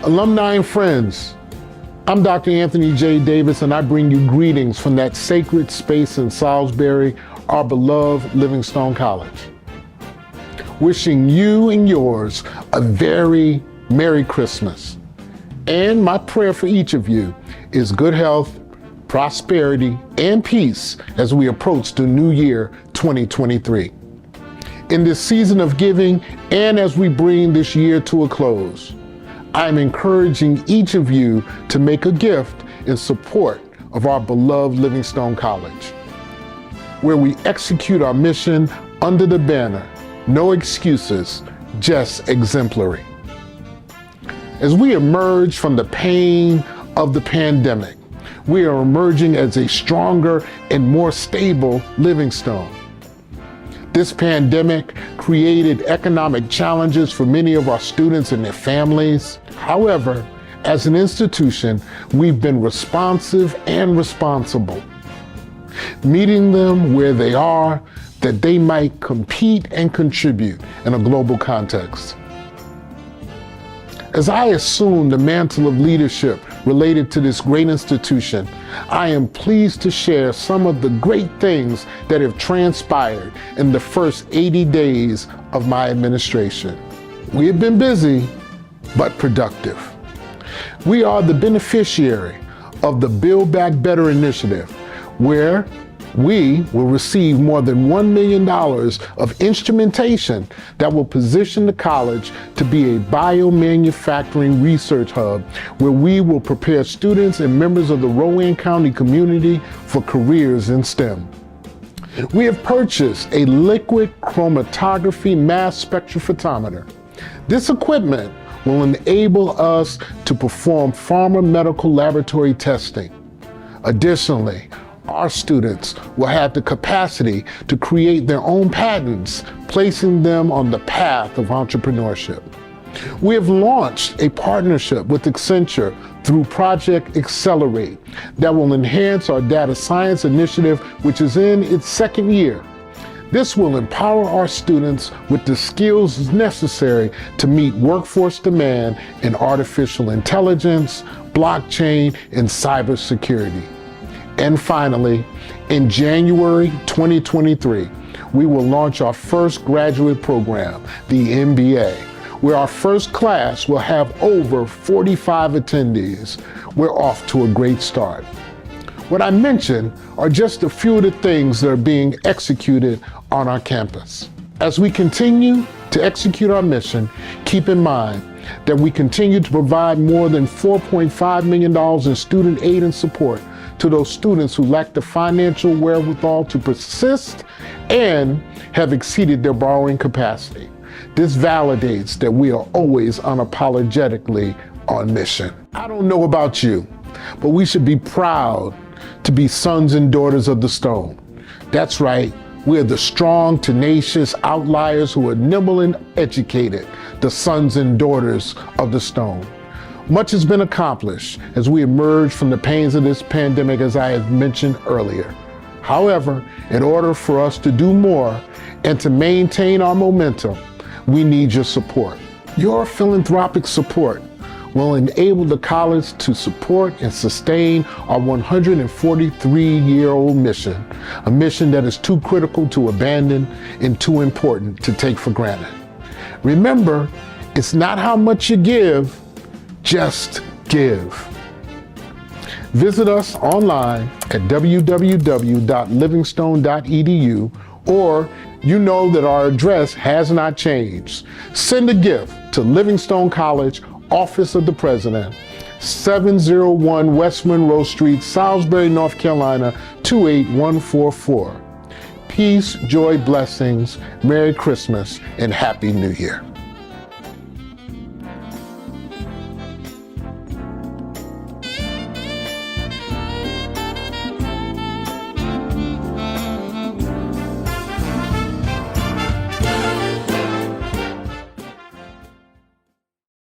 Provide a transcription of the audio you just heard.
Alumni and friends, I'm Dr. Anthony J. Davis, and I bring you greetings from that sacred space in Salisbury, our beloved Livingstone College. Wishing you and yours a very Merry Christmas. And my prayer for each of you is good health, prosperity, and peace as we approach the new year 2023. In this season of giving and as we bring this year to a close, I'm encouraging each of you to make a gift in support of our beloved Livingstone College, where we execute our mission under the banner, no excuses, just exemplary. As we emerge from the pain of the pandemic, we are emerging as a stronger and more stable Livingstone. This pandemic created economic challenges for many of our students and their families. However, as an institution, we've been responsive and responsible, meeting them where they are, that they might compete and contribute in a global context. As I assume the mantle of leadership related to this great institution, I am pleased to share some of the great things that have transpired in the first 80 days of my administration. We have been busy, but productive. We are the beneficiary of the Build Back Better initiative, where we will receive more than $1 million of instrumentation that will position the college to be a biomanufacturing research hub where we will prepare students and members of the Rowan County community for careers in STEM. We have purchased a liquid chromatography mass spectrophotometer. This equipment will enable us to perform pharma medical laboratory testing. Additionally, our students will have the capacity to create their own patents, placing them on the path of entrepreneurship. We have launched a partnership with Accenture through Project Accelerate that will enhance our data science initiative, which is in its second year. This will empower our students with the skills necessary to meet workforce demand in artificial intelligence, blockchain, and cybersecurity. And finally, in January 2023, we will launch our first graduate program, the MBA, where our first class will have over 45 attendees. We're off to a great start. What I mentioned are just a few of the things that are being executed on our campus. As we continue to execute our mission, keep in mind that we continue to provide more than $4.5 million in student aid and support to those students who lack the financial wherewithal to persist and have exceeded their borrowing capacity. This validates that we are always unapologetically on mission. I don't know about you, but we should be proud to be sons and daughters of the Stone. That's right, we are the strong, tenacious outliers who are nimble and educated, the sons and daughters of the Stone. Much has been accomplished as we emerge from the pains of this pandemic, as I have mentioned earlier. However, in order for us to do more and to maintain our momentum, we need your support. Your philanthropic support will enable the college to support and sustain our 143-year-old mission, a mission that is too critical to abandon and too important to take for granted. Remember, it's not how much you give, just give. Visit us online at www.livingstone.edu, or you know that our address has not changed. Send a gift to Livingstone College, Office of the President, 701 West Monroe Street, Salisbury, North Carolina, 28144. Peace, joy, blessings, Merry Christmas, and Happy New Year.